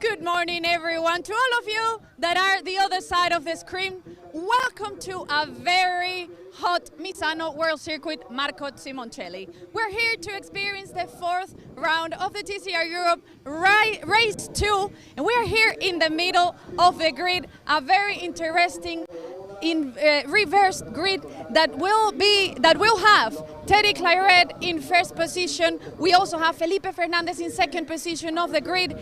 Good morning, everyone. To all of you that are the other side of the screen, welcome to a very hot Misano World Circuit Marco Simoncelli. We're here to experience the fourth round of the TCR Europe Race 2, and we're here in the middle of the grid, a very interesting reverse grid that will have Teddy Claret in first position. We also have Felipe Fernandez in second position of the grid.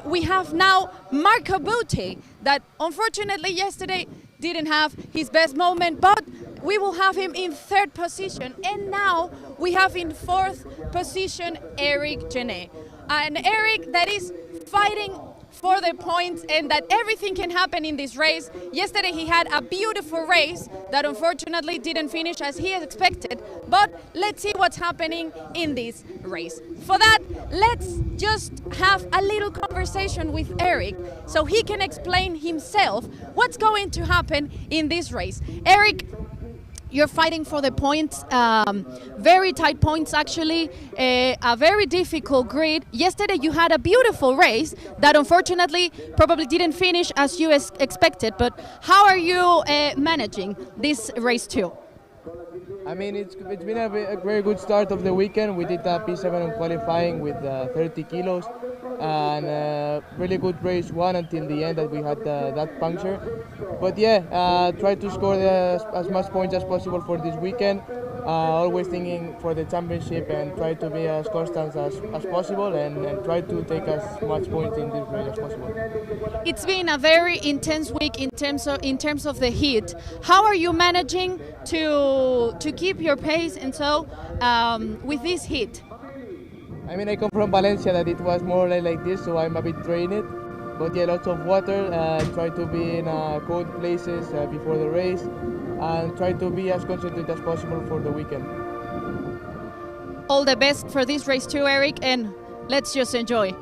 We have now Marco Butti that unfortunately yesterday didn't have his best moment, but we will have him in third position. And now we have in fourth position Eric Genet. And Eric that is fighting for the points and that everything can happen in this race. Yesterday he had a beautiful race that unfortunately didn't finish as he expected, but let's see what's happening in this race. For that, let's just have a little conversation with Eric so he can explain himself what's going to happen in this race. Eric, you're fighting for the points, very tight points actually, a very difficult grid. Yesterday you had a beautiful race that unfortunately probably didn't finish as you expected, but how are you managing this race too? I mean, it's been a very good start of the weekend. We did a P7 on qualifying with 30 kilos and really good race one until the end that we had that puncture. But yeah, try to score as much points as possible for this weekend. Always thinking for the championship and try to be as constant as possible and try to take as much points in this race as possible. It's been a very intense week in terms of the heat. How are you managing to keep your pace and so with this heat? I mean, I come from Valencia that it was more like this, so I'm a bit drained. But yeah, lots of water, try to be in cold places before the race and try to be as concentrated as possible for the weekend. All the best for this race too, Eric, and let's just enjoy.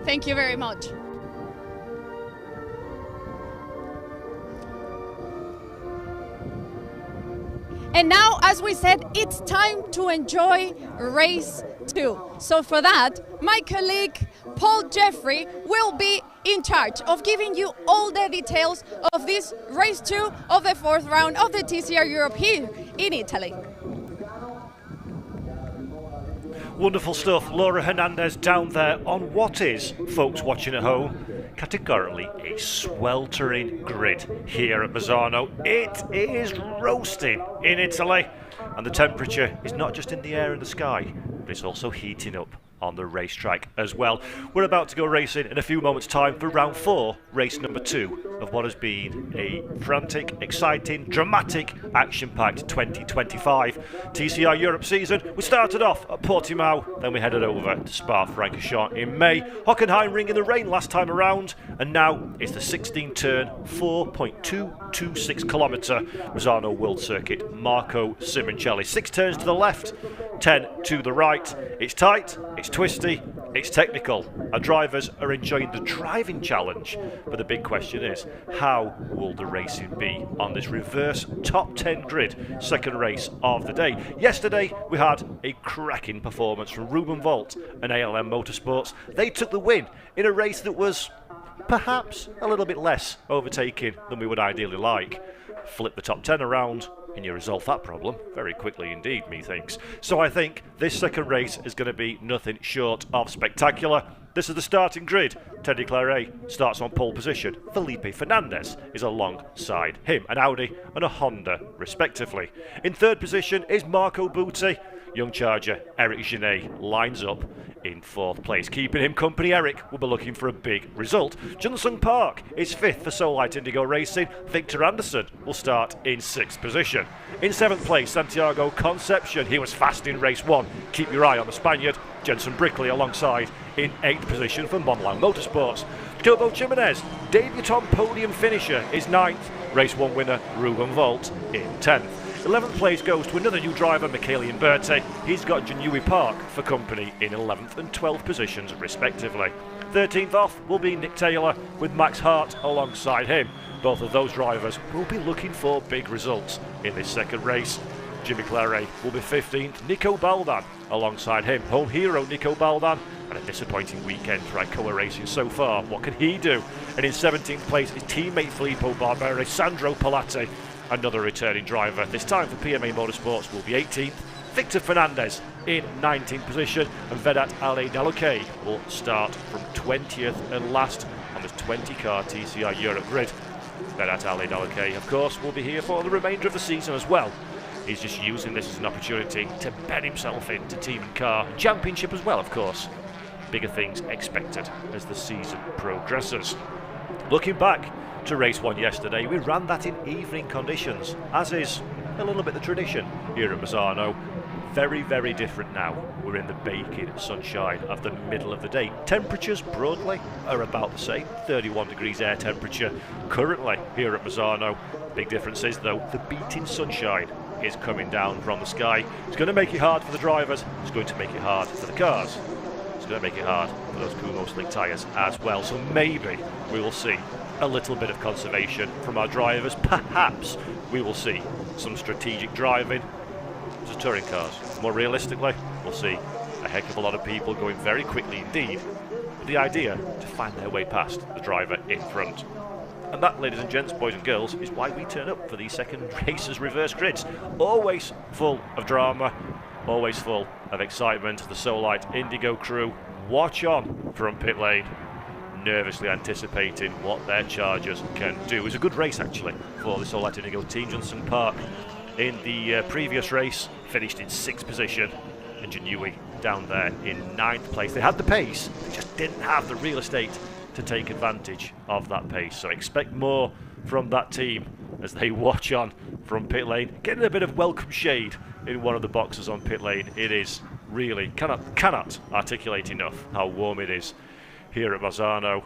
Thank you very much. And now, as we said, it's time to enjoy race 2. So for that, my colleague Paul Jeffrey will be in charge of giving you all the details of this race 2 of the fourth round of the TCR Europe here in Italy. Wonderful stuff. Laura Hernandez down there on what is, folks watching at home, categorically a sweltering grid here at Misano. It is roasting in Italy, and the temperature is not just in the air and the sky, but it's also heating up on the racetrack as well. We're about to go racing in a few moments' time for round 4, race number 2 of what has been a frantic, exciting, dramatic, action-packed 2025 TCR Europe season. We started off at Portimao, then we headed over to Spa-Francorchamps in May. Hockenheimring in the rain last time around, and now it's the 16-turn, 4.226 kilometre Misano World Circuit Marco Simoncelli. 6 turns to the left, 10 to the right. It's tight, it's twisty, it's technical. Our drivers are enjoying the driving challenge, but the big question is, how will the racing be on this reverse top 10 grid, second race of the day? Yesterday we had a cracking performance from Ruben Volt and ALM Motorsports. They took the win in a race that was perhaps a little bit less overtaking than we would ideally like. Flip the top 10 around and you resolve that problem very quickly indeed, methinks. So I think this second race is going to be nothing short of spectacular. This is the starting grid. Teddy Claret starts on pole position. Felipe Fernandez is alongside him, an Audi and a Honda respectively. In third position is Marco Butti. Young charger Eric Genet lines up in fourth place. Keeping him company, Eric will be looking for a big result. Jun-Sung Park is fifth for Solite Indigo Racing. Victor Anderson will start in sixth position. In seventh place, Santiago Concepcion. He was fast in race one. Keep your eye on the Spaniard. Jenson Brickley alongside in eighth position for Monlan Motorsports. Turbo Jimenez, debutant podium finisher, is ninth. Race one winner Ruben Volt in 10th. 11th place goes to another new driver, Michele Berti. He's got Janui Park for company in 11th and 12th positions respectively. 13th off will be Nick Taylor with Max Hart alongside him. Both of those drivers will be looking for big results in this second race. Jimmy Claret will be 15th, Nico Baldan alongside him. Home hero Nico Baldan, and a disappointing weekend for Icoa Racing so far. What can he do? And in 17th place is teammate Filippo Barberi, Sandro Palatti. Another returning driver, this time for PMA Motorsports, will be 18th. Victor Fernandez in 19th position, and Vedat Ali Daluke will start from 20th and last on this 20-car TCR Europe grid. Vedat Ali Daluke, of course, will be here for the remainder of the season as well. He's just using this as an opportunity to bed himself into team and car championship as well, of course. Bigger things expected as the season progresses. Looking back to race one yesterday, we ran that in evening conditions, as is a little bit the tradition here at Misano. Very, very different now. We're in the baking sunshine of the middle of the day. Temperatures broadly are about the same, 31 degrees air temperature currently here at Misano. Big difference is though, the beating sunshine is coming down from the sky. It's going to make it hard for the drivers, it's going to make it hard for the cars. It's going to make it hard for those Kumo slick tyres as well. So maybe we will see a little bit of conservation from our drivers. Perhaps we will see some strategic driving to touring cars. More realistically, we'll see a heck of a lot of people going very quickly indeed, with the idea to find their way past the driver in front. And that, ladies and gents, boys and girls, is why we turn up for these second races reverse grids. Always full of drama, always full of excitement. The Solite Indigo crew watch on from pit lane, nervously anticipating what their chargers can do. It was a good race actually for the Solite Indigo team. Jun-Sung Park in the previous race finished in 6th position, and Janui down there in 9th place. They had the pace, they just didn't have the real estate to take advantage of that pace. So expect more from that team as they watch on from pit lane, getting a bit of welcome shade in one of the boxes on pit lane. It is really cannot articulate enough how warm it is here at Misano.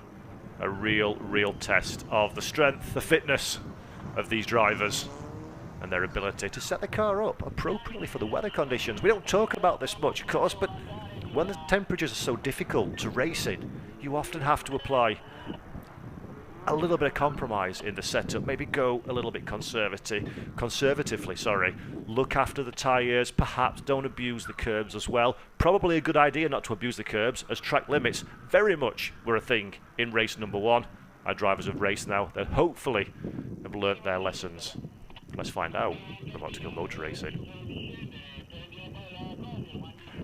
A real test of the strength, the fitness of these drivers and their ability to set the car up appropriately for the weather conditions. We don't talk about this much, of course, but when the temperatures are so difficult to race in, you often have to apply a little bit of compromise in the setup, maybe go a little bit conservatively, look after the tyres, perhaps don't abuse the curbs as well. Probably a good idea not to abuse the curbs, as track limits very much were a thing in race number one. Our drivers have raced now, that hopefully have learnt their lessons. Let's find out about to go motor racing.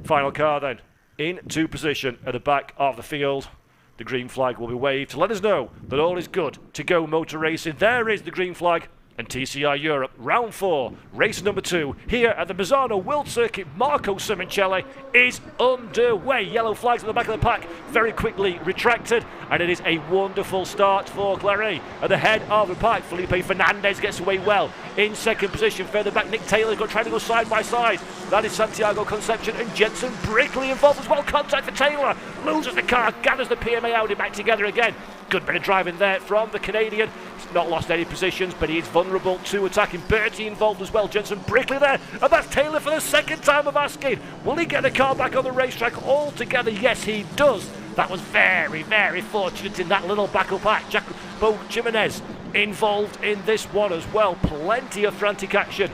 Final car then, into position at the back of the field. The green flag will be waved to let us know that all is good to go motor racing. There is the green flag, and TCR Europe, round 4, race number 2, here at the Misano World Circuit. Marco Simoncelli is underway. Yellow flags at the back of the pack, very quickly retracted, and it is a wonderful start for Claret. At the head of the pack, Felipe Fernandez gets away well. In second position, further back, Nick Taylor trying to go side by side. That is Santiago Concepcion and Jenson Brickley involved as well. Contact for Taylor, loses the car, gathers the PMA Audi back together again. Good bit of driving there from the Canadian. He's not lost any positions, but he is vulnerable to attacking. Bertie involved as well. Jensen Brickley there, and that's Taylor for the second time of asking. Will he get the car back on the racetrack altogether? Yes, he does. That was very, very fortunate in that little back-up act. Jacobo Jimenez involved in this one as well. Plenty of frantic action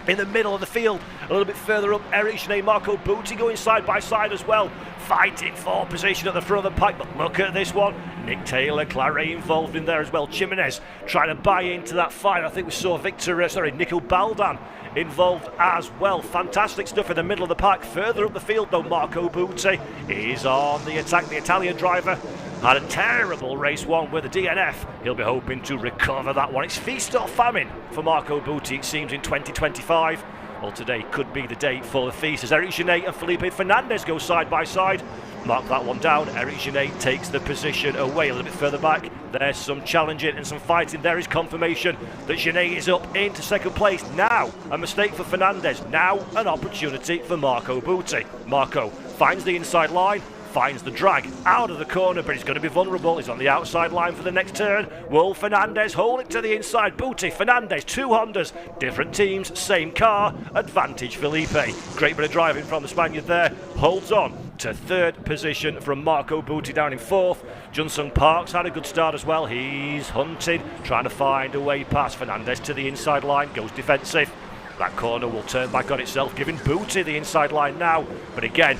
in the middle of the field. A little bit further up, Eric Genet, Marco Butti going side by side as well, fighting for position at the front of the pack. But look at this one, Nick Taylor, Claret involved in there as well. Jimenez trying to buy into that fight. I think we saw Nico Baldan involved as well. Fantastic stuff in the middle of the pack. Further up the field though, Marco Butti is on the attack. The Italian driver had a terrible race one with a DNF. He'll be hoping to recover that one. It's feast or famine for Marco Butti, it seems, in 2025. Well, today could be the day for the feast as Eric Genet and Felipe Fernandez go side by side. Mark that one down. Eric Genet takes the position away a little bit further back. There's some challenging and some fighting. There is confirmation that Genet is up into second place. Now a mistake for Fernandez. Now an opportunity for Marco Butti. Marco finds the inside line, finds the drag out of the corner, but he's going to be vulnerable. He's on the outside line for the next turn. Will Fernandez hold it to the inside? Butti, Fernandez, two Hondas, different teams, same car, advantage Felipe. Great bit of driving from the Spaniard there. Holds on to third position from Marco Butti down in fourth. Jun-Sung Park's had a good start as well. He's hunting, trying to find a way past. Fernandez to the inside line, goes defensive. That corner will turn back on itself, giving Butti the inside line now. But again,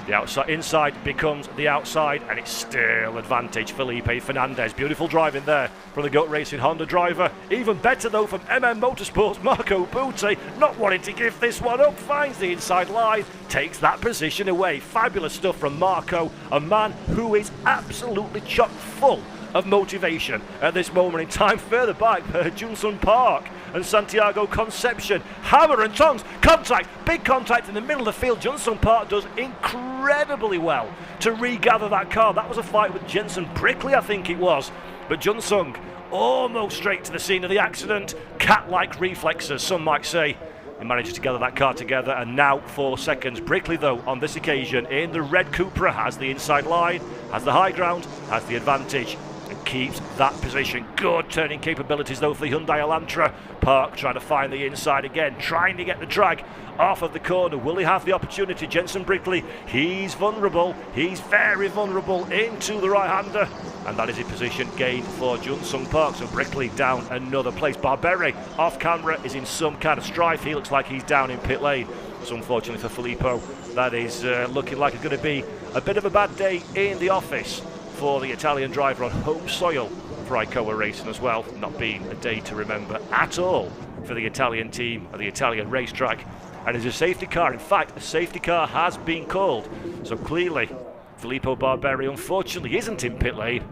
the outside inside becomes the outside, and it's still advantage Felipe Fernandez. Beautiful driving there from the GOAT Racing Honda driver. Even better though from MM Motorsports, Marco Butti, not wanting to give this one up, finds the inside line, takes that position away. Fabulous stuff from Marco, a man who is absolutely chock full of motivation at this moment in time. Further back, Jun-Sung Park and Santiago Concepcion, hammer and tongs, contact, big contact in the middle of the field. Jun-Sung Park does incredibly well to regather that car. That was a fight with Jensen Brickley, I think it was, but Jun-Sung almost straight to the scene of the accident. Cat-like reflexes, some might say. He managed to gather that car together, and now 4 seconds. Brickley, though, on this occasion, in the red Cupra, has the inside line, has the high ground, has the advantage, and keeps that position. Good turning capabilities, though, for the Hyundai Elantra. Park trying to find the inside again, trying to get the drag off of the corner. Will he have the opportunity? Jensen Brickley, he's vulnerable. He's very vulnerable into the right-hander. And that is a position gained for Jun-Sung Park. So Brickley down another place. Barberi off camera is in some kind of strife. He looks like he's down in pit lane. So unfortunately for Filippo, that is looking like it's going to be a bit of a bad day in the office for the Italian driver on home soil for Icoa Racing as well. Not being a day to remember at all for the Italian team at the Italian racetrack. And there's a safety car. In fact, a safety car has been called. So clearly, Filippo Barberi unfortunately isn't in pit lane,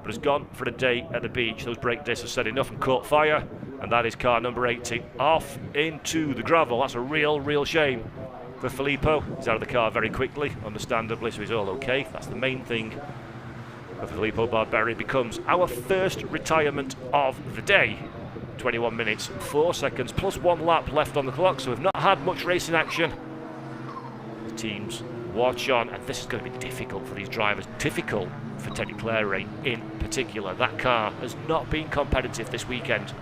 but has gone for a day at the beach. Those brake discs have said enough and caught fire, and that is car number 80 off into the gravel. That's a real shame for Filippo. He's out of the car very quickly, understandably, so he's all okay. That's the main thing. But Filippo Barberi becomes our first retirement of the day. 21 minutes, 4 seconds, plus 1 lap left on the clock, so we've not had much racing action. The teams watch on, and this is going to be difficult for these drivers, difficult for Teddy Claret in particular. That car has not been competitive this weekend.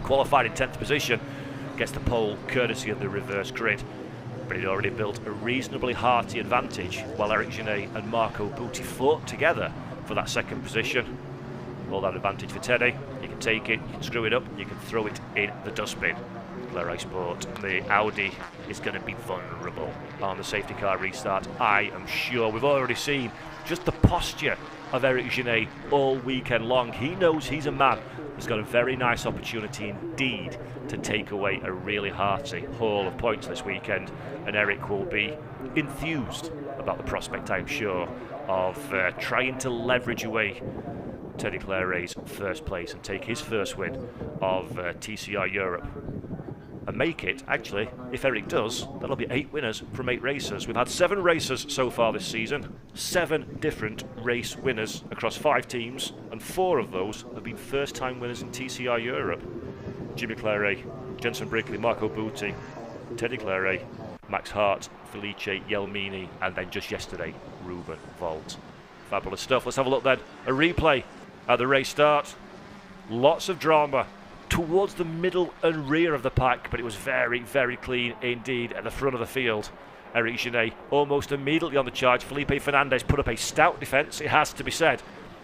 Qualified in 10th position, gets the pole courtesy of the reverse grid, but he'd already built a reasonably hearty advantage while Eric Genet and Marco Butti fought together for that second position. All that advantage for Teddy. You can take it, you can screw it up, you can throw it in the dustbin. Claret Sport, the Audi is going to be vulnerable on the safety car restart, I am sure. We've already seen just the posture of Eric Genet all weekend long. He knows he's a man who's got a very nice opportunity indeed to take away a really hearty haul of points this weekend, and Eric will be enthused about the prospect, I'm sure, of trying to leverage away Teddy Claret's first place and take his first win of TCR Europe. And make it, actually, if Eric does, that'll be 8 winners from 8 races. We've had 7 races so far this season, 7 different race winners across 5 teams, and 4 of those have been first-time winners in TCR Europe. Jimmy Claret, Jensen Brickley, Marco Butti, Teddy Claret, Max Hart, Felice Yelmini, and then just yesterday, Ruben Volt. Fabulous stuff. Let's have a look then. A replay at the race start. Lots of drama towards the middle and rear of the pack, but it was very, very clean indeed at the front of the field. Eric Genet almost immediately on the charge. Felipe Fernandez put up a stout defence, it has to be said,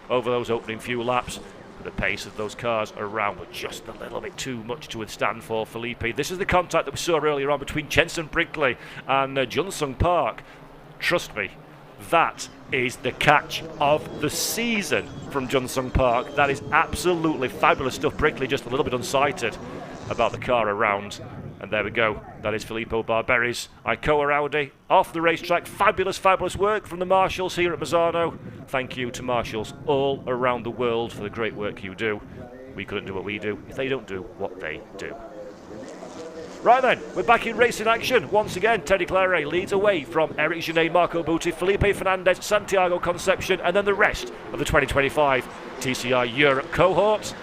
over those opening few laps. The pace of those cars around was just a little bit too much to withstand for Felipe. This is the contact that we saw earlier on between Jensen Brickley and Jun-Sung Park. Trust me, that is the catch of the season from Jun-Sung Park. That is absolutely fabulous stuff. Brickley just a little bit unsighted about the car around. And there we go. That is Filippo Barberi's Icoa Audi off the racetrack. Fabulous, fabulous work from the marshals here at Misano. Thank you to marshals all around the world for the great work you do. We couldn't do what we do if they don't do what they do. Right then, we're back in racing action. Once again, Teddy Claret leads away from Eric Genet, Marco Butti, Felipe Fernandez, Santiago Concepcion, and then the rest of the 2025 TCR Europe cohort.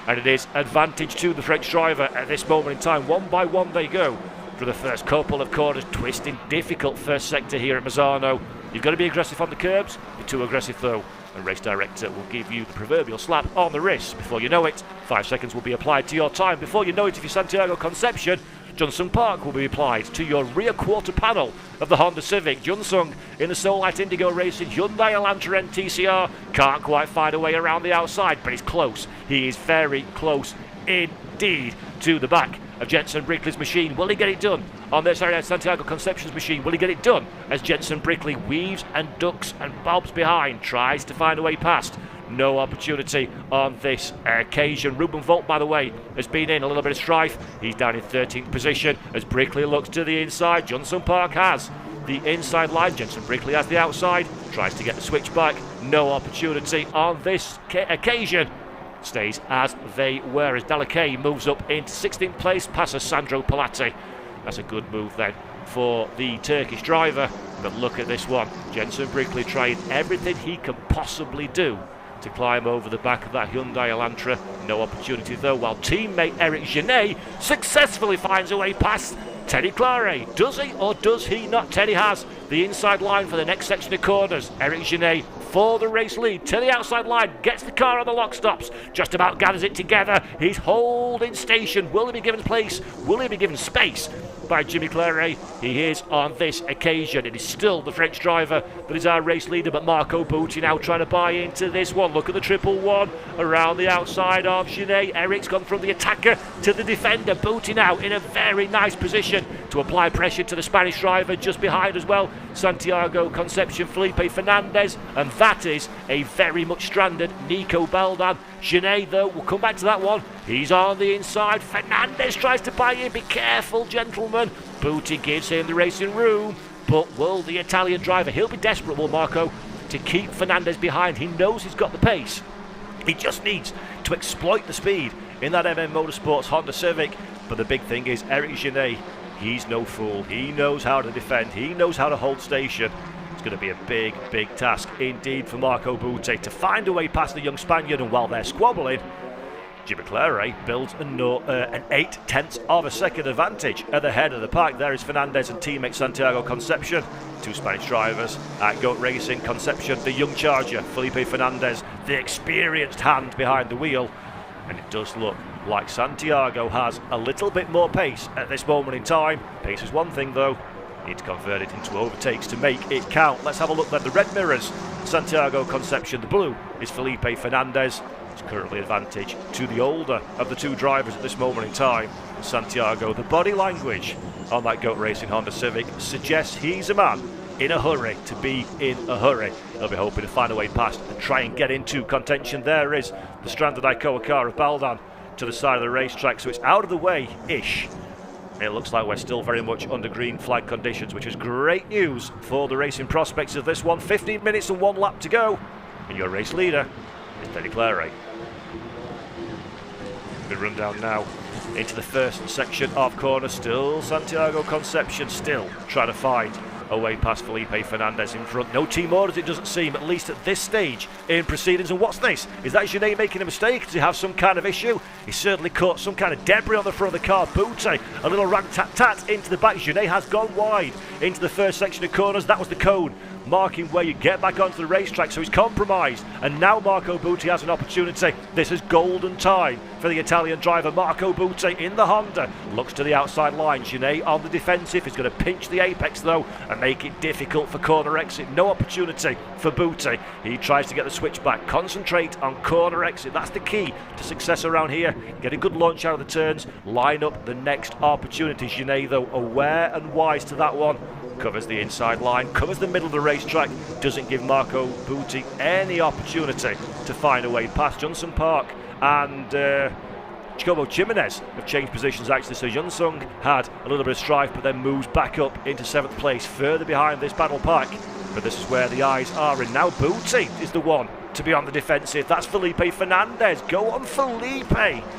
And it is advantage to the French driver at this moment in time. One by one they go for the first couple of corners. Twisting, difficult first sector here at Misano. You've got to be aggressive on the curbs. You're too aggressive though. And race director will give you the proverbial slap on the wrist. Before you know it, 5 seconds will be applied to your time. Before you know it, if you're Santiago Concepcion, Jun-Sung Park will be applied to your rear quarter panel of the Honda Civic. Jun-Sung in the Solite Indigo Racing Hyundai Elantra TCR can't quite find a way around the outside, but he's close. He is very close indeed to the back of Jensen Brickley's machine. Will he get it done on this Santiago Concepcion's machine? Will he get it done as Jensen Brickley weaves and ducks and bobs behind, tries to find a way past? No opportunity on this occasion. Ruben Volt, by the way, has been in a little bit of strife. He's down in 13th position as Brickley looks to the inside. Jun-Sung Park has the inside line. Jensen Brickley has the outside. Tries to get the switch back. No opportunity on this occasion. Stays as they were as Dalakay moves up into 16th place, passes Sandro Palatti. That's a good move then for the Turkish driver. But look at this one. Jensen Brickley trying everything he can possibly do to climb over the back of that Hyundai Elantra. No opportunity though, while teammate Eric Genet successfully finds a way past Teddy Claret. Does he or does he not? Teddy has the inside line for the next section of corners. Eric Genet for the race lead to the outside line, gets the car on the lock stops, just about gathers it together. He's holding station. Will he be given place? Will he be given space by Jimmy Claret? He is on this occasion. It is still the French driver that is our race leader, but Marco Butti now trying to buy into this one. Look at the 111 around the outside of Genet. Eric's gone from the attacker to the defender. Butti now in a very nice position to apply pressure to the Spanish driver just behind as well. Santiago Concepcion, Felipe Fernandez, and that is a very much stranded Nico Beldan. Genet though, we'll come back to that one. He's on the inside. Fernandez tries to buy in. Be careful, gentlemen. Butti gives him the racing room, but will the Italian driver, he'll be desperate, will Marco, to keep Fernandez behind. He knows he's got the pace. He just needs to exploit the speed in that MM Motorsports Honda Civic. But the big thing is Eric Genet, he's no fool. He knows how to defend. He knows how to hold station. It's going to be a big, big task indeed for Marco Butti to find a way past the young Spaniard. And while they're squabbling, Jimmy Claret builds an 8/10 of a second advantage at the head of the pack. There is Fernandez and teammate Santiago Concepcion, two Spanish drivers at Goat Racing. Concepcion, the young charger. Felipe Fernandez, the experienced hand behind the wheel. And it does look like Santiago has a little bit more pace at this moment in time. Pace is one thing though. Need to convert it into overtakes to make it count. Let's have a look then. The red mirrors, Santiago Concepcion. The blue is Felipe Fernandez. It's currently advantage to the older of the two drivers at this moment in time. Santiago, the body language on that Goat Racing Honda Civic suggests he's a man in a hurry to be in a hurry. He'll be hoping to find a way past and try and get into contention. There is the stranded Icoa car of Baldan to the side of the racetrack, so it's out of the way-ish. It looks like we're still very much under green flag conditions, which is great news for the racing prospects of this one. 15 minutes and 1 lap to go, and your race leader is Teddy Claret. We run down now into the first section of corner. Still Santiago Concepcion, still trying to find a way past Felipe Fernandez in front. No team orders, it doesn't seem, at least at this stage in proceedings. And what's this? Is that Genet making a mistake? Does he have some kind of issue? He certainly caught some kind of debris on the front of the car. Butti, a little rag-tat-tat into the back. Genet has gone wide into the first section of corners. That was the cone. marking where you get back onto the racetrack, so he's compromised. And now Marco Butti has an opportunity. This is golden time for the Italian driver. Marco Butti in the Honda looks to the outside line. Genet on the defensive. He's going to pinch the apex though and make it difficult for corner exit. No opportunity for Butti. He tries to get the switch back. Concentrate on corner exit. That's the key to success around here. Get a good launch out of the turns. Line up the next opportunity. Genet though aware and wise to that one. Covers the inside line, covers the middle of the racetrack, doesn't give Marco Butti any opportunity to find a way past. Johnson Park and Jacobo Jimenez have changed positions actually, so Jung had a little bit of strife but then moves back up into 7th place, further behind this battle pack. But this is where the eyes are, and now Butti is the one to be on the defensive. That's Felipe Fernandez. Go on Felipe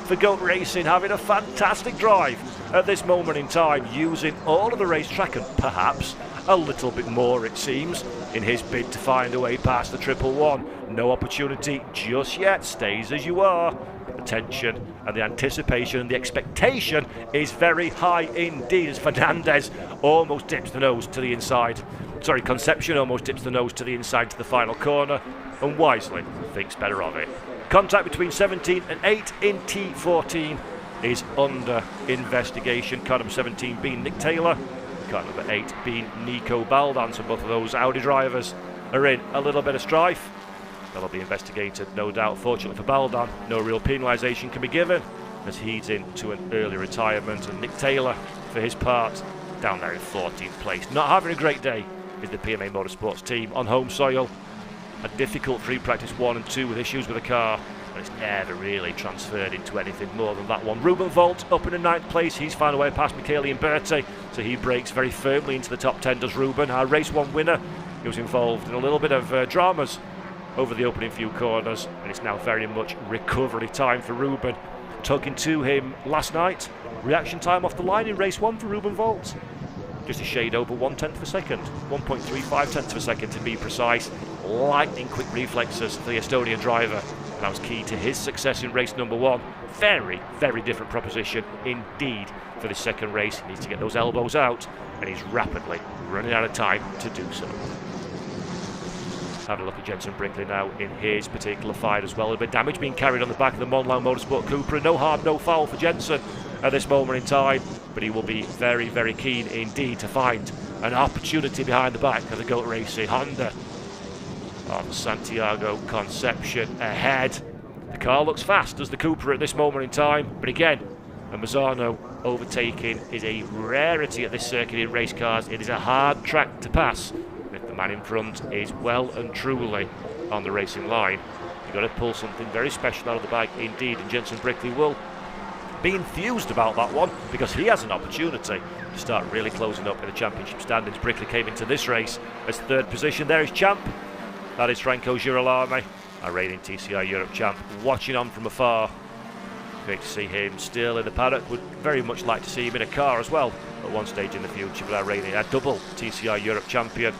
for Goat Racing, having a fantastic drive at this moment in time, using all of the racetrack and perhaps a little bit more, it seems, in his bid to find a way past the 111. No opportunity just yet. Stays as you are. The tension and the anticipation and the expectation is very high indeed as Fernandez almost dips the nose to the inside. Sorry, Concepcion almost dips the nose to the inside to the final corner and wisely thinks better of it. Contact between 17 and 8 in T14 is under investigation. Car number 17 being Nick Taylor, car number 8 being Nico Baldan. So both of those Audi drivers are in a little bit of strife. That'll be investigated, no doubt. Fortunately for Baldan, no real penalisation can be given as he's into an early retirement. And Nick Taylor, for his part, down there in 14th place. Not having a great day is the PMA Motorsports team on home soil. A difficult free practice 1 and 2 with issues with the car, but it's never really transferred into anything more than that one. Ruben Volt up in the 9th place. He's found a way past Michele Imberti, so he breaks very firmly into the top 10, does Ruben. Our race 1 winner. He was involved in a little bit of dramas over the opening few corners, and it's now very much recovery time for Ruben. Talking to him last night, reaction time off the line in race 1 for Ruben Volt. Just a shade over 1/10 of a second, 1.35 tenths of a second to be precise. Lightning quick reflexes for the Estonian driver, and that was key to his success in race number 1. Very, very different proposition indeed for this second race. He needs to get those elbows out, and he's rapidly running out of time to do so. Having a look at Jenson Brickley now in his particular fight as well. A bit of damage being carried on the back of the Monlau Motorsport Cupra. No harm, no foul for Jenson at this moment in time, but he will be very, very keen indeed to find an opportunity behind the back of the Goat Racing Honda on Santiago Concepcion ahead. The car looks fast as the Cupra at this moment in time, but again, a Misano overtaking is a rarity at this circuit in race cars. It is a hard track to pass. If the man in front is well and truly on the racing line, you've got to pull something very special out of the bag indeed, and Jenson Brickley will be enthused about that one because he has an opportunity to start really closing up in the championship standings. Brickley came into this race as 3rd position. There is champ. That is Franco Girolami, our reigning TCR Europe champ, watching on from afar. Great to see him still in the paddock. Would very much like to see him in a car as well at one stage in the future, but our reigning, our double TCR Europe champion,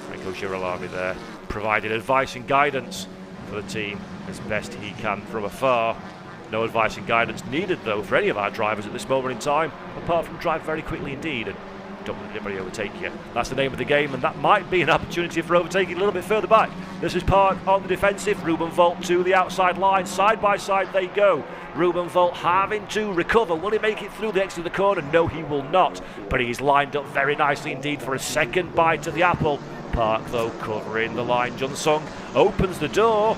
Franco Girolami there, providing advice and guidance for the team as best he can from afar. No advice and guidance needed though for any of our drivers at this moment in time, apart from drive very quickly indeed and don't let anybody overtake you. That's the name of the game, and that might be an opportunity for overtaking a little bit further back. This is Park on the defensive. Ruben Volt to the outside line. Side by side they go. Ruben Volt having to recover. Will he make it through the exit of the corner? No, he will not. But he's lined up very nicely indeed for a second bite of the apple. Park, though, covering the line. Junsung opens the door.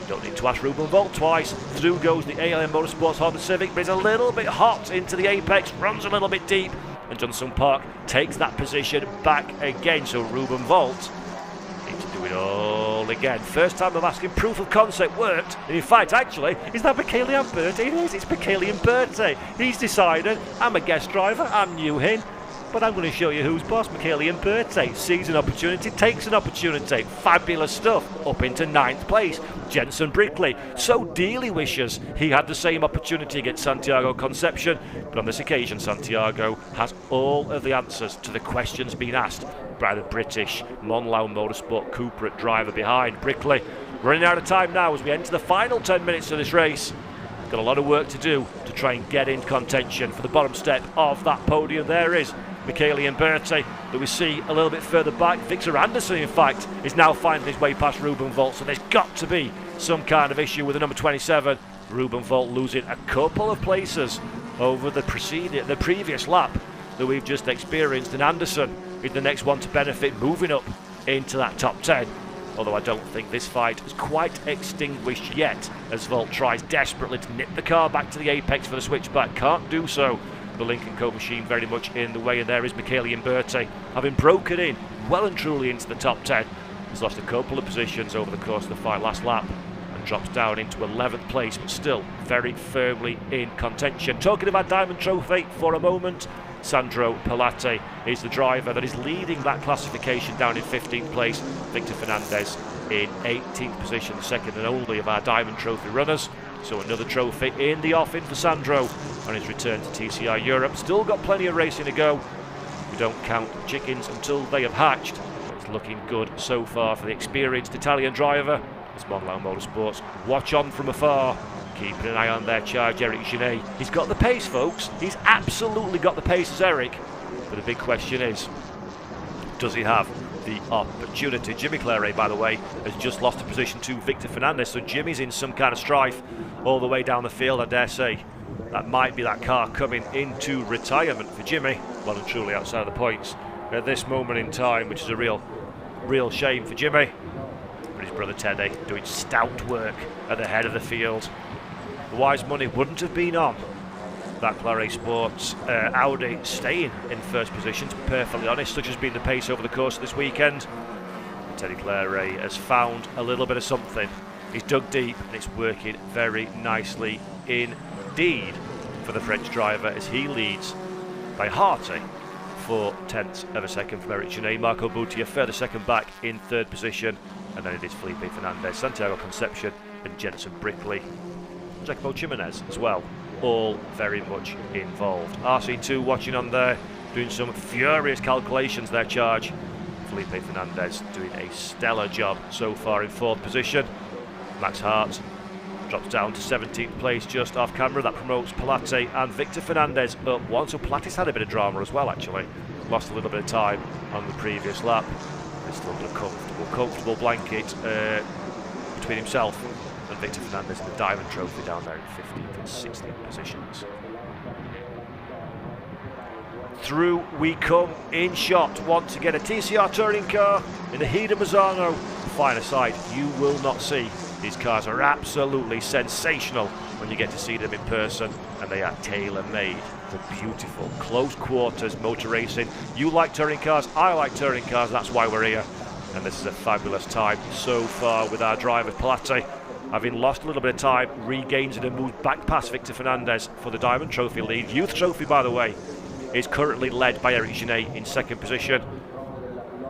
Don't need to ask Ruben Volt twice. Through goes the ALM Motorsports Honda Civic, but it's a little bit hot into the apex. Runs a little bit deep. And Johnson Park takes that position back again. So Ruben Volt needs to do it all again. First time of asking, proof of concept worked. And in fact, actually, is that Michele Imberti? It is, it's Michele Imberti. He's decided, I'm a guest driver, I'm new here, but I'm going to show you who's boss. Michele Imberti sees an opportunity, takes an opportunity. Fabulous stuff, up into 9th place. Jenson Brickley so dearly wishes he had the same opportunity against Santiago Concepcion, but on this occasion Santiago has all of the answers to the questions being asked by the British Monlau Motorsport Cupra driver behind. Brickley running out of time now as we enter the final 10 minutes of this race. Got a lot of work to do to try and get in contention for the bottom step of that podium. There is Michele Berti that we see a little bit further back. Victor Anderson, in fact, is now finding his way past Ruben Volt, so there's got to be some kind of issue with the number 27. Ruben Volt losing a couple of places over the previous lap that we've just experienced, and Anderson is the next one to benefit, moving up into that top 10. Although I don't think this fight is quite extinguished yet, as Volt tries desperately to nip the car back to the apex for the switchback. Can't do so. The Lincoln Co machine very much in the way, and there is Michele Berti, having broken in well and truly into the top 10. He's lost a couple of positions over the course of the fight last lap and drops down into 11th place, but still very firmly in contention. Talking about Diamond Trophy for a moment, Sandro Pilate is the driver that is leading that classification down in 15th place. Victor Fernandez in 18th position, the second and only of our Diamond Trophy runners. So another trophy in the offing for Sandro on his return to TCR Europe. Still got plenty of racing to go. We don't count chickens until they have hatched. It's looking good so far for the experienced Italian driver. It's Monlau Motorsports watch on from afar, keeping an eye on their charge, Eric Genet. He's got the pace, folks. He's absolutely got the pace as Eric. But the big question is, does he have the opportunity? Jimmy Claret, by the way, has just lost a position to Victor Fernandez, so Jimmy's in some kind of strife all the way down the field. I dare say that might be that car coming into retirement for Jimmy, well and truly outside of the points at this moment in time, which is a real shame for Jimmy. But his brother Teddy doing stout work at the head of the field. The wise money wouldn't have been on that Claret Sports Audi staying in first position, to be perfectly honest, such has been the pace over the course of this weekend. Teddy Claret has found a little bit of something. He's dug deep and it's working very nicely indeed for the French driver, as he leads by hearty 4/10 of a second from Eric Genet. Marco Butti a further second back in third position, and then it is Felipe Fernandez, Santiago Concepcion and Jenson Brickley, Jacopo Chimenez as well, all very much involved. RC2 watching on there, doing some furious calculations their charge. Felipe Fernandez doing a stellar job so far in fourth position. Max Hart drops down to 17th place just off camera. That promotes Pilate and Victor Fernandez up one. So Pilate's had a bit of drama as well, actually. Lost a little bit of time on the previous lap. There's still a comfortable blanket between himself and Victor Fernandez in the Diamond Trophy down there in 15th and 16th positions. Through we come in shot once again. A TCR touring car in the heat of Misano. Finer side you will not see. These cars are absolutely sensational when you get to see them in person, and they are tailor-made for beautiful close quarters motor racing. You like touring cars, I like touring cars, that's why we're here. And this is a fabulous time so far with our driver Pilate, having lost a little bit of time, regains it and moves back past Victor Fernandez for the Diamond Trophy lead. Youth Trophy, by the way, is currently led by Eric Genet in second position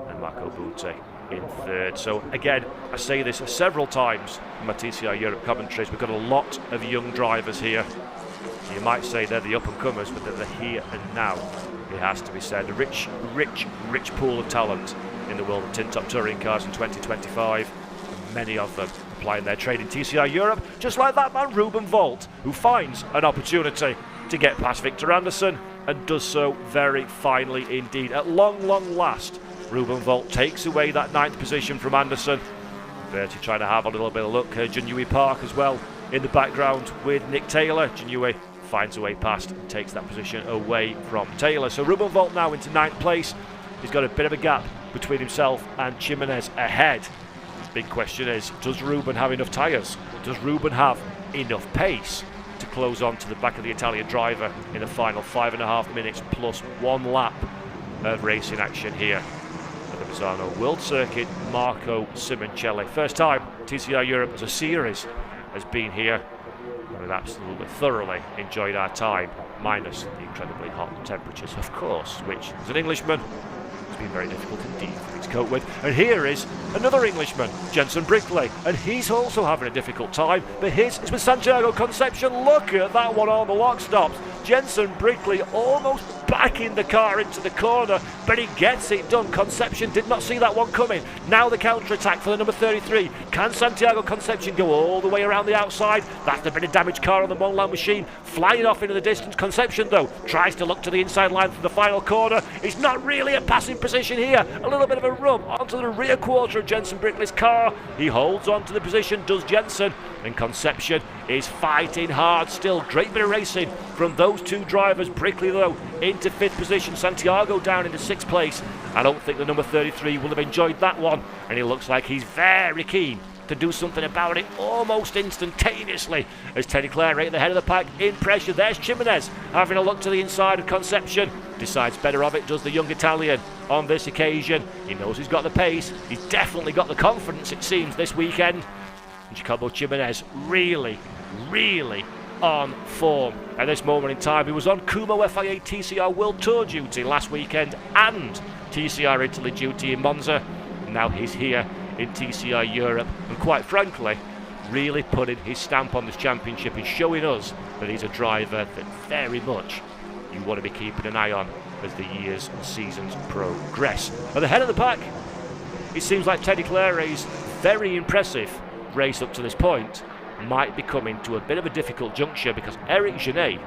and Marco Butti in third. So again, I say this several times in my TCR Europe commentaries, we've got a lot of young drivers here. You might say they're the up-and-comers, but they're the here and now, it has to be said. A rich pool of talent in the world of tin-top touring cars in 2025. Many of them applying their trade in TCR Europe, just like that man Ruben Volt, who finds an opportunity to get past Victor Anderson and does so very finely indeed. At long last, Ruben Volt takes away that 9th position from Anderson. Bertie trying to have a little bit of luck. Janui Park as well in the background with Nick Taylor. Janui finds a way past and takes that position away from Taylor. So Ruben Volt now into 9th place. He's got a bit of a gap between himself and Chimenez ahead. Big question is, does Ruben have enough tyres? Does Ruben have enough pace to close on to the back of the Italian driver in the final 5.5 minutes plus 1 lap of racing action here at the Misano World Circuit? Marco Simoncelli. First time TCR Europe as a series has been here, and we've absolutely thoroughly enjoyed our time, minus the incredibly hot temperatures, of course, which as an Englishman has been very difficult indeed for me to cope with. And here is another Englishman, Jenson Brickley, and he's also having a difficult time, but his is with Santiago Concepcion. Look at that one on the lock stops. Jenson Brickley almost backing the car into the corner, but he gets it done. Concepcion did not see that one coming. Now the counter-attack for the number 33. Can Santiago Concepcion go all the way around the outside? That's the bit of damaged car on the Montland machine, flying off into the distance. Concepcion, though, tries to look to the inside line for the final corner. He's not really a passing position here. A little bit of a rub onto the rear quarter of Jensen Brickley's car. He holds on to the position, does Jensen, and Concepcion is fighting hard still. Great bit of racing from those two drivers. Brickley, though, into 5th position. Santiago down into 6th place. I don't think the number 33 will have enjoyed that one, and he looks like he's very keen to do something about it almost instantaneously as Teddy Clare right at the head of the pack in pressure. There's Jimenez having a look to the inside of Concepcion. Decides better of it, does the young Italian on this occasion. He knows he's got the pace. He's definitely got the confidence, it seems, this weekend. And Jacobo Jimenez really on form at this moment in time. He was on Kumo FIA TCR World Tour duty last weekend and TCR Italy duty in Monza. Now he's here in TCR Europe, and quite frankly, really putting his stamp on this championship and showing us that he's a driver that very much you want to be keeping an eye on as the years and seasons progress. At the head of the pack, it seems like Teddy Clare's very impressive race up to this point might be coming to a bit of a difficult juncture, because Eric Genet,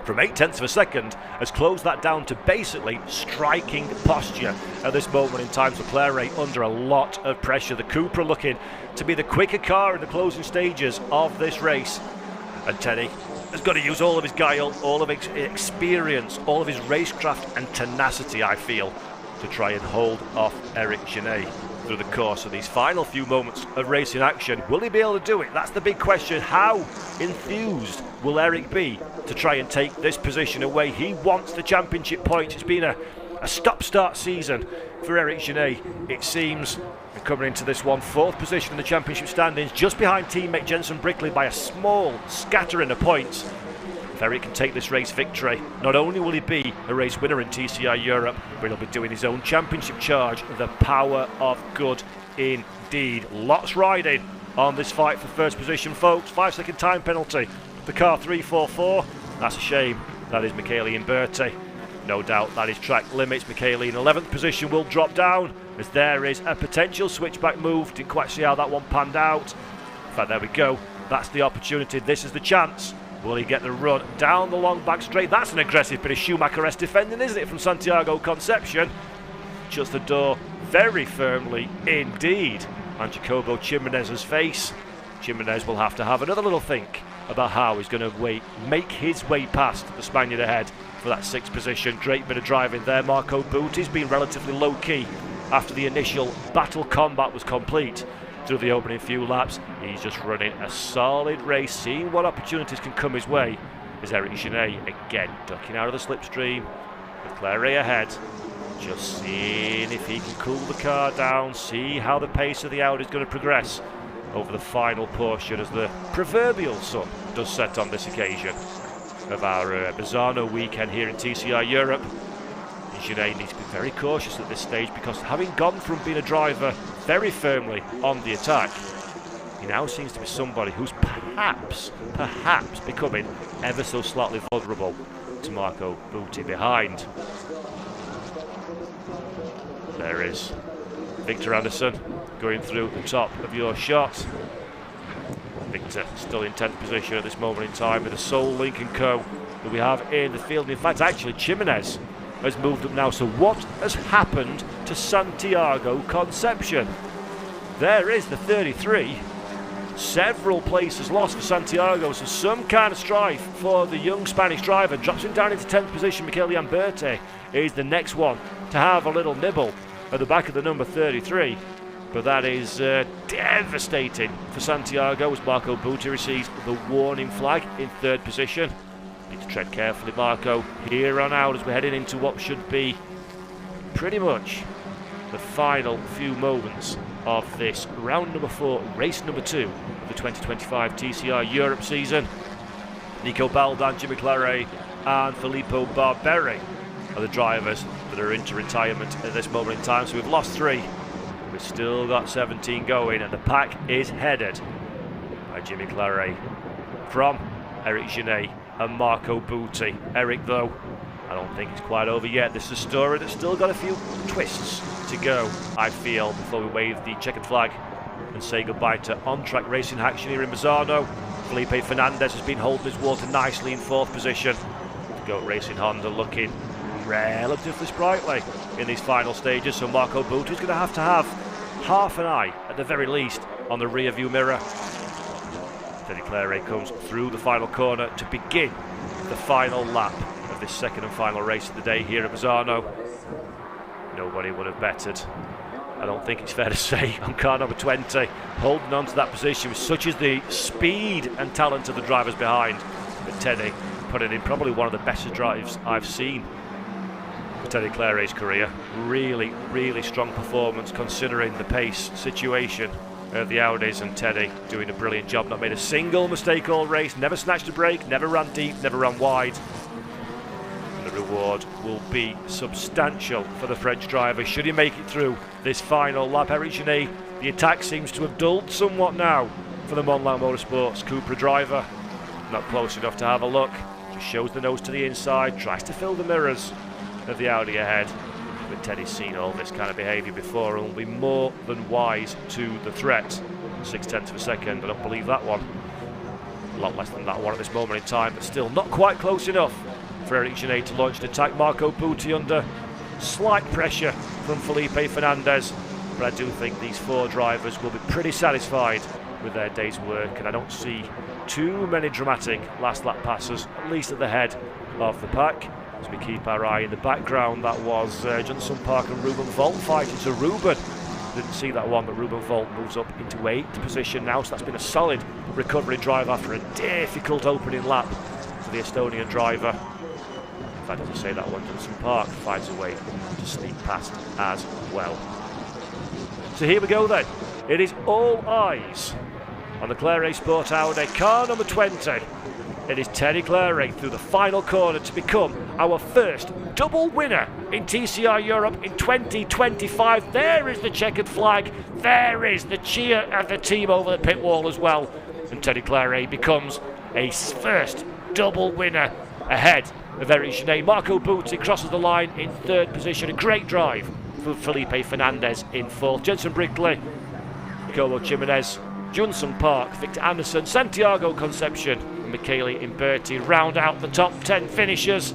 from 0.8 of a second, has closed that down to basically striking posture at this moment in time. So Clare under a lot of pressure. The Cupra looking to be the quicker car in the closing stages of this race. And Teddy has got to use all of his guile, all of his experience, all of his racecraft and tenacity, I feel, to try and hold off Eric Genet through the course of these final few moments of racing action. Will he be able to do it? That's the big question. How enthused will Eric be to try and take this position away? He wants the championship points. It's been a stop-start season for Eric Genet, it seems. And coming into this one, 4th position in the championship standings, just behind teammate Jensen Brickley by a small scattering of points. If Eric can take this race victory, not only will he be a race winner in TCR Europe, but he'll be doing his own championship charge. The power of good indeed. Lots riding on this fight for first position, folks. 5-second time penalty. The car 344. That's a shame. That is Michele Imberti. No doubt that is track limits. Michele in 11th position will drop down as there is a potential switchback move. Didn't quite see how that one panned out. In fact, there we go. That's the opportunity. This is the chance. Will he get the run down the long back straight? That's an aggressive bit of Schumacher-esque defending, isn't it, from Santiago Concepcion? Shuts the door very firmly indeed on Jacobo Jimenez's face. Jimenez will have to have another little think about how he's going to make his way past the Spaniard ahead for that 6th position. Great bit of driving there. Marco Butti's been relatively low-key after the initial battle combat was complete. Through the opening few laps, he's just running a solid race, seeing what opportunities can come his way as Eric Genet again ducking out of the slipstream with Clare ahead, just seeing if he can cool the car down, see how the pace of the Audi is going to progress over the final portion as the proverbial sun does set on this occasion of our Misano weekend here in TCR Europe. Genet needs to be very cautious at this stage, because having gone from being a driver very firmly on the attack, he now seems to be somebody who's perhaps becoming ever so slightly vulnerable to Marco Butti behind. There is Victor Anderson going through the top of your shot. Victor still in 10th position at this moment in time with the sole Link & Co that we have in the field. In fact, actually, Jimenez has moved up now. So what has happened to Santiago Concepcion? There is the 33. Several places lost for Santiago, so some kind of strife for the young Spanish driver. Drops him down into 10th position. Michele Imberti is the next one to have a little nibble at the back of the number 33. But that is devastating for Santiago as Marco Butti receives the warning flag in 3rd position. Need to tread carefully, Marco, here on out as we're heading into what should be pretty much the final few moments of this round number 4, race number 2 of the 2025 TCR Europe season. Nico Baldan, Jimmy Clare and Filippo Barberi are the drivers that are into retirement at this moment in time. So we've lost 3. We've still got 17 going, and the pack is headed by Jimmy Clare from Eric Genet and Marco Butti. Eric, though, I don't think it's quite over yet. This is a story that's still got a few twists to go, I feel, before we wave the checkered flag and say goodbye to on-track racing action here in Misano. Felipe Fernandez has been holding his water nicely in 4th position. The Goat Racing Honda looking relatively sprightly in these final stages, so Marco Butti is going to have half an eye, at the very least, on the rear view mirror. Teddy Claret comes through the final corner to begin the final lap of this second and final race of the day here at Misano. Nobody would have betted, I don't think it's fair to say, on car number 20, holding on to that position with such as the speed and talent of the drivers behind. But Teddy putting in probably one of the best drives I've seen for Teddy Claret's career. Really, really strong performance considering the pace situation of the Audis, and Teddy doing a brilliant job. Not made a single mistake all race, never snatched a break, never ran deep, never ran wide. And the reward will be substantial for the French driver should he make it through this final lap. Eric Genet, the attack seems to have dulled somewhat now for the Mondial Motorsports Cupra driver. Not close enough to have a look, just shows the nose to the inside, tries to fill the mirrors of the Audi ahead. But Teddy's seen all this kind of behaviour before and will be more than wise to the threat. 0.6 of a second, I don't believe that one. A lot less than that one at this moment in time, but still not quite close enough for Eric Genet to launch an attack. Marco Butti under slight pressure from Felipe Fernandez, but I do think these 4 drivers will be pretty satisfied with their day's work, and I don't see too many dramatic last lap passes, at least at the head of the pack. As we keep our eye in the background, that was Johnson Park and Ruben Volt fighting. So Ruben didn't see that one, but Ruben Volt moves up into 8th position now. So that's been a solid recovery drive after a difficult opening lap for the Estonian driver. In fact, as I say that one, Johnson Park finds a way to sneak past as well. So here we go then. It is all eyes on the Claret Sport Audi, car number 20. It is Teddy Claret through the final corner to become our first double winner in TCR Europe in 2025. There is the checkered flag. There is the cheer of the team over the pit wall as well. And Teddy Claret becomes a first double winner ahead of Eric Genet. Marco Butti crosses the line in 3rd position. A great drive for Felipe Fernandez in 4th. Jenson Brickley, Nicolo Jimenez, Johnson Park, Victor Anderson, Santiago Concepcion, Michele Imberti round out the top 10 finishers.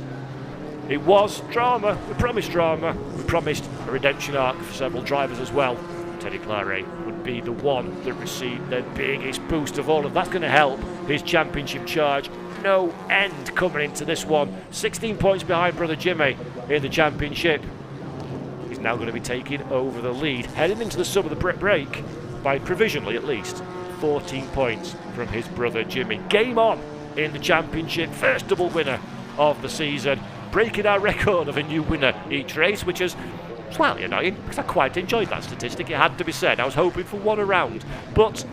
It was drama, we promised a redemption arc for several drivers as well. Teddy Claret would be the one that received the biggest boost of all, and that's going to help his championship charge. No end coming into this one. 16 points behind brother Jimmy in the championship. He's now going to be taking over the lead, heading into the sub of the break by provisionally at least 14 points from his brother Jimmy. Game on in the championship, first double winner of the season, breaking our record of a new winner each race, which is slightly annoying because I quite enjoyed that statistic, it had to be said. I was hoping for one around, but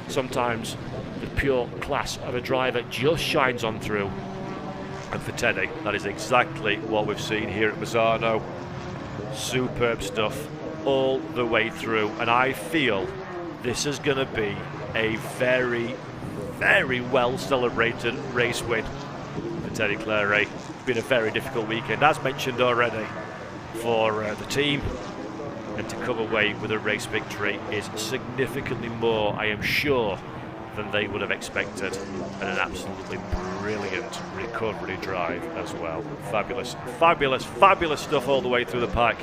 sometimes the pure class of a driver just shines on through. And for Teddy, that is exactly what we've seen here at Misano. Superb stuff all the way through, and I feel this is going to be a very, very well celebrated race win for Teddy Claret. It's been a very difficult weekend, as mentioned already, for the team, and to come away with a race victory is significantly more, I am sure, than they would have expected, and an absolutely brilliant recovery drive as well. Fabulous, fabulous, fabulous stuff all the way through the pack,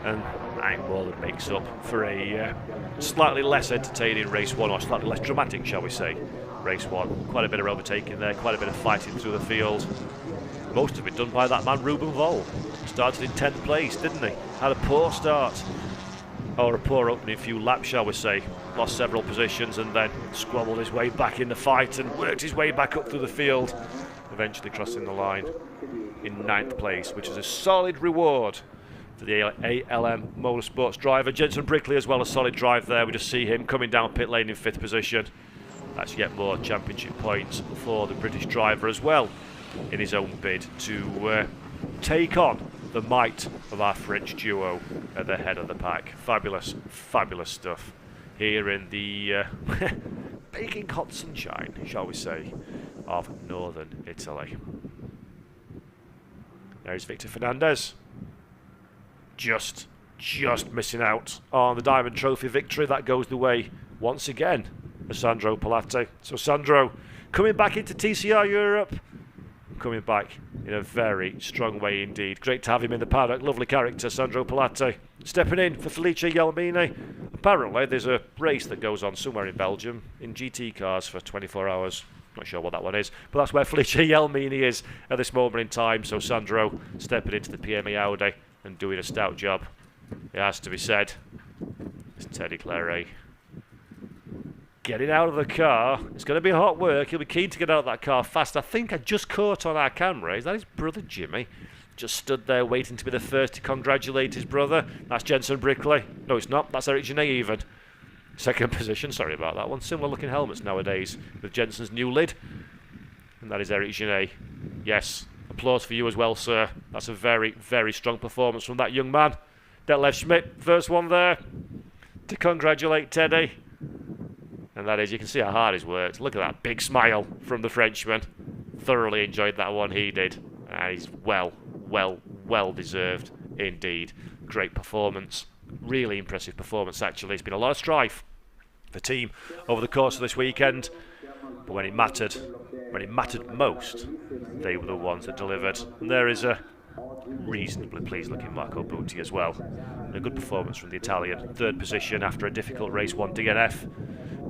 and I think more than makes up for a slightly less entertaining race 1, or slightly less dramatic, shall we say, race 1. Quite a bit of overtaking there, quite a bit of fighting through the field. Most of it done by that man Ruben Vol. Started in 10th place, didn't he? Had a poor start, or a poor opening few laps, shall we say. Lost several positions and then squabbled his way back in the fight and worked his way back up through the field, eventually crossing the line in 9th place, which is a solid reward for the ALM Motorsports driver. Jenson Brickley as well, a solid drive there. We just see him coming down pit lane in 5th position. That's yet more championship points for the British driver as well, in his own bid to take on the might of our French duo at the head of the pack. Fabulous, fabulous stuff here in the baking hot sunshine, shall we say, of northern Italy. There's Victor Fernandez. Just missing out on the Diamond Trophy victory. That goes the way, once again, of Sandro Pilate. So Sandro coming back into TCR Europe, coming back in a very strong way indeed. Great to have him in the paddock. Lovely character, Sandro Pilate. Stepping in for Felice Jelmini. Apparently there's a race that goes on somewhere in Belgium in GT cars for 24 hours. Not sure what that one is, but that's where Felice Jelmini is at this moment in time. So Sandro stepping into the PME Audi and doing a stout job. It has to be said. It's Teddy Claret getting out of the car. It's going to be hot work. He'll be keen to get out of that car fast. I think I just caught on our camera. Is that his brother Jimmy? Just stood there waiting to be the first to congratulate his brother. That's Jensen Brickley. No, it's not. That's Eric Genet even. Second position. Sorry about that one. Similar looking helmets nowadays with Jensen's new lid. And that is Eric Genet. Yes. Applause for you as well, sir. That's a very, very strong performance from that young man. Detlef Schmidt, first one there to congratulate Teddy. And that is, you can see how hard he's worked. Look at that big smile from the Frenchman. Thoroughly enjoyed that one, he did. And he's well deserved indeed. Great performance. Really impressive performance, actually. It's been a lot of strife for the team over the course of this weekend. But when it mattered most, they were the ones that delivered. And there is a reasonably pleased looking Marco Butti as well. And a good performance from the Italian. Third position after a difficult race 1 DNF.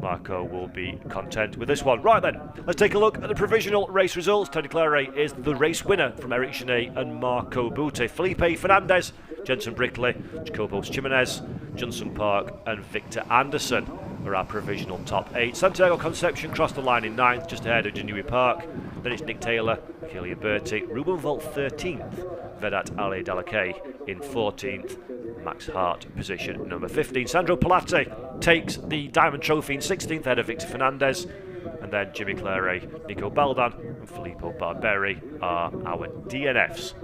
Marco will be content with this one. Right then, let's take a look at the provisional race results. Teddy Claret is the race winner from Eric Genet and Marco Butti. Felipe Fernandez, Jensen Brickley, Jacobos Jimenez, Johnson Park and Victor Anderson are our provisional top 8. Santiago Concepcion crossed the line in 9th, just ahead of Janui Park. Then it's Nick Taylor, Kylian Berti, Ruben Volt 13th, Vedat Ali Dalakay in 14th, Max Hart position number 15. Sandro Pilate takes the Diamond Trophy in 16th, ahead of Victor Fernandez. And then Jimmy Claret, Nico Baldan and Filippo Barberi are our DNFs.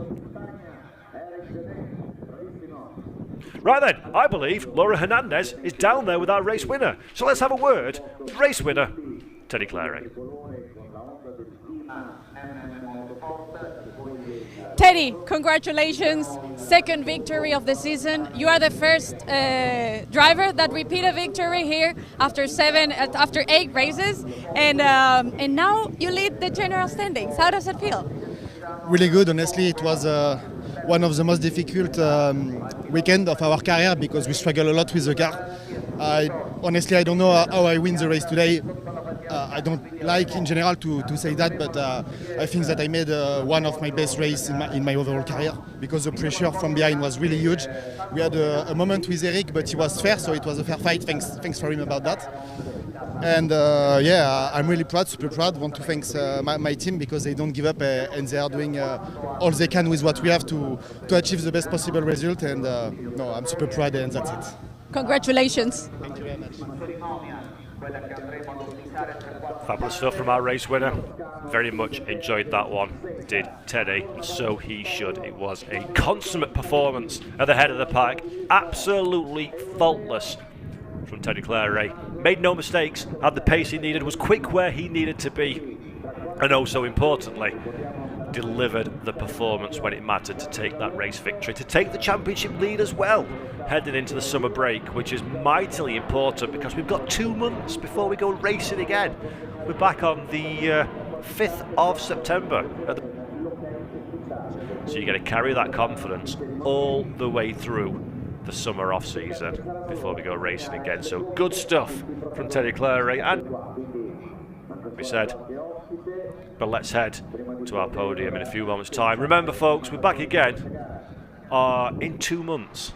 Right then, I believe Laura Hernandez is down there with our race winner. So let's have a word with race winner, Teddy Claret. Teddy, congratulations. Second victory of the season. You are the first driver that repeated victory here after 8 races. And now you lead the general standings. How does it feel? Really good. Honestly, it was one of the most difficult weekends of our career because we struggle a lot with the car. Honestly, I don't know how I win the race today. I don't like in general to say that, but I think that I made one of my best races in my overall career because the pressure from behind was really huge. We had a moment with Eric, but he was fair, so it was a fair fight. Thanks for him about that. And yeah, I'm really proud, super proud. Want to thank my team because they don't give up and they are doing all they can with what we have to achieve the best possible result. And no, I'm super proud, and that's it. Congratulations. Thank you very much. Fabulous stuff from our race winner. Very much enjoyed that one, did Teddy, and so he should. It was a consummate performance at the head of the pack. Absolutely faultless from Teddy Claret. Made no mistakes, had the pace he needed, was quick where he needed to be, and also importantly, delivered the performance when it mattered to take that race victory, to take the championship lead as well, heading into the summer break, which is mightily important because we've got 2 months before we go racing again. We're back on the 5th of September. So you're going to carry that confidence all the way through the summer off season before we go racing again. So good stuff from Teddy Claret, and we said, but let's head to our podium in a few moments' time. Remember, folks, we're back again in 2 months.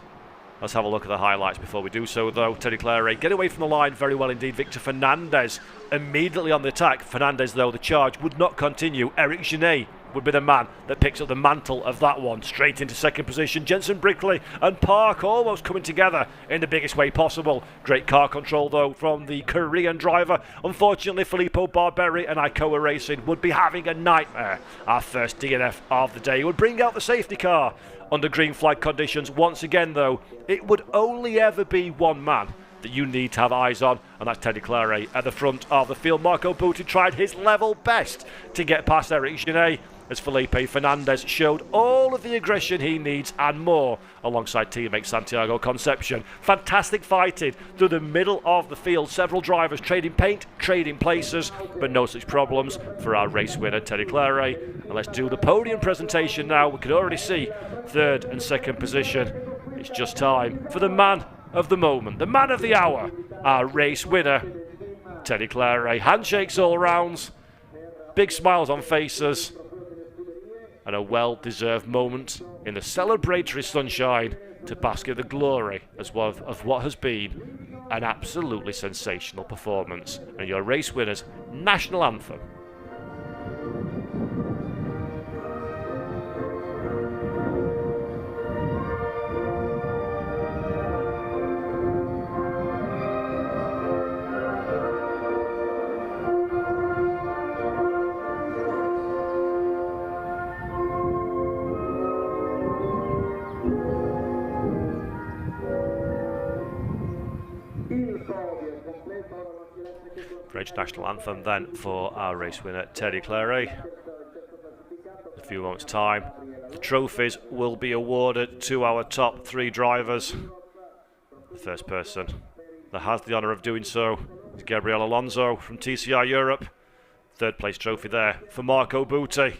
Let's have a look at the highlights before we do so, though. Teddy Claret get away from the line very well indeed. Victor Fernandez immediately on the attack. Fernandez, though, the charge would not continue. Eric Genet would be the man that picks up the mantle of that one. Straight into second position. Jensen Brickley and Park almost coming together in the biggest way possible. Great car control, though, from the Korean driver. Unfortunately, Filippo Barberi and Icoa Racing would be having a nightmare. Our first DNF of the day would bring out the safety car under green flag conditions. Once again, though, it would only ever be one man that you need to have eyes on, and that's Teddy Claret at the front of the field. Marco Butti tried his level best to get past Eric Genet, as Felipe Fernandez showed all of the aggression he needs and more alongside teammate Santiago Concepcion. Fantastic fighting through the middle of the field. Several drivers trading paint, trading places, but no such problems for our race winner Teddy Claret. And let's do the podium presentation now. We can already see third and second position. It's just time for the man of the moment, the man of the hour, our race winner Teddy Claret. Handshakes all round, big smiles on faces, and a well-deserved moment in the celebratory sunshine to bask in the glory as well of what has been an absolutely sensational performance. And your race winner's national anthem. French national anthem then for our race winner Teddy Claret. In a few moments' time, the trophies will be awarded to our top 3 drivers. The first person that has the honour of doing so is Gabriel Alonso from TCR Europe. Third place trophy there for Marco Butti.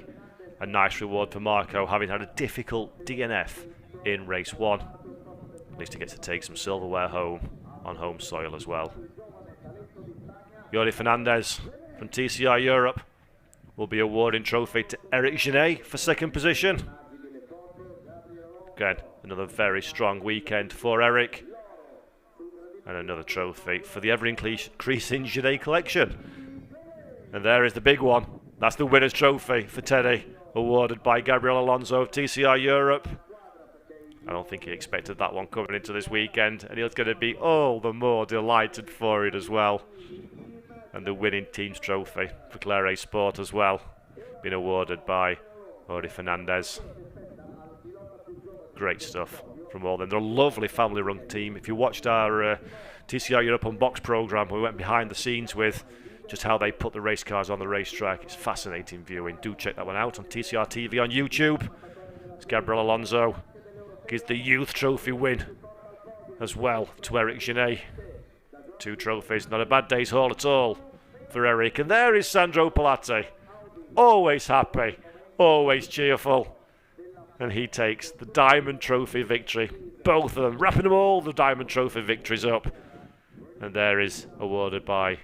A nice reward for Marco, having had a difficult DNF in race 1. At least he gets to take some silverware home on home soil as well. Jordi Fernandez from TCR Europe will be awarding trophy to Eric Genet for second position. Again, another very strong weekend for Eric. And another trophy for the ever-increasing Genet collection. And there is the big one. That's the winner's trophy for Teddy, awarded by Gabriel Alonso of TCR Europe. I don't think he expected that one coming into this weekend, and he's going to be all the more delighted for it as well. And the winning team's trophy for Claret Sport as well, being awarded by Jordi Fernandez. Great stuff from all them. They're a lovely family-run team. If you watched our TCR Europe Unboxed programme, we went behind the scenes with just how they put the race cars on the racetrack. It's fascinating viewing. Do check that one out on TCR TV on YouTube. It's Gabriel Alonso gives the youth trophy win as well to Eric Genet. 2 trophies, not a bad day's haul at all for Eric. And there is Sandro Pilati, always happy, always cheerful. And he takes the Diamond Trophy victory. Both of them, wrapping them all the Diamond Trophy victories up. And there is awarded by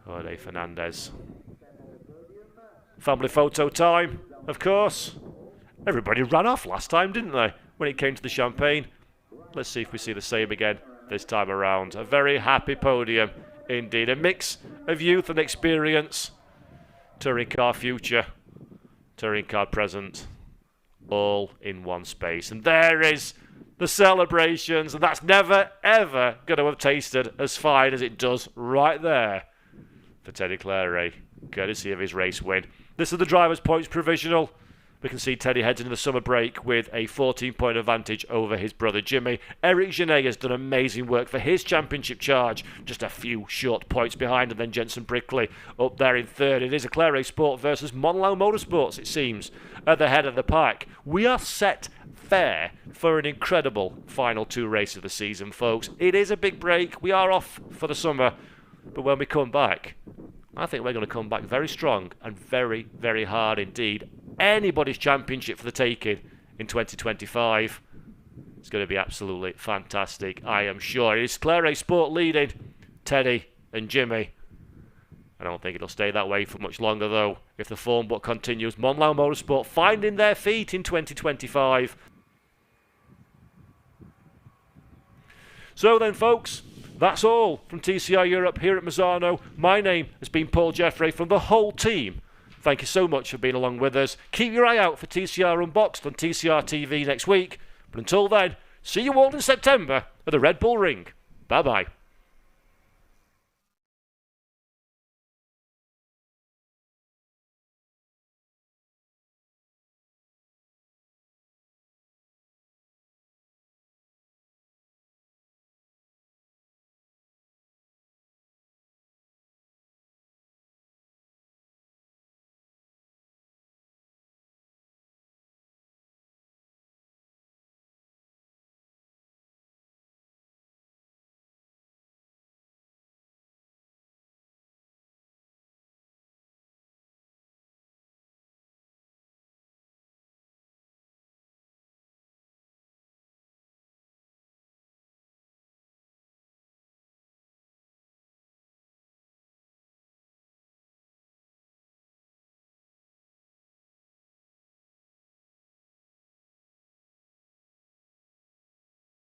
Jordi Fernandez. Family photo time, of course. Everybody ran off last time, didn't they, when it came to the champagne? Let's see if we see the same again this time around. A very happy podium indeed. A mix of youth and experience. Touring car future, touring car present, all in one space. And there is the celebrations, and that's never ever going to have tasted as fine as it does right there for Teddy Claret, courtesy of his race win. This is the driver's points provisional. We can see Teddy heads into the summer break with a 14-point advantage over his brother Jimmy. Eric Genet has done amazing work for his championship charge, just a few short points behind, and then Jenson Brickley up there in third. It is a Claret Sport versus Monlau Motorsports, it seems, at the head of the pack. We are set fair for an incredible final 2 races of the season, folks. It is a big break. We are off for the summer, but when we come back, I think we're going to come back very strong and very, very hard indeed. Anybody's championship for the taking in 2025. It's going to be absolutely fantastic, I am sure. It's Claret Sport leading Teddy and Jimmy. I don't think it'll stay that way for much longer, though, if the form book continues. Monlau Motorsport finding their feet in 2025. So then, folks, that's all from TCR Europe here at Misano. My name has been Paul Jeffrey from the whole team. Thank you so much for being along with us. Keep your eye out for TCR Unboxed on TCR TV next week. But until then, see you all in September at the Red Bull Ring. Bye-bye.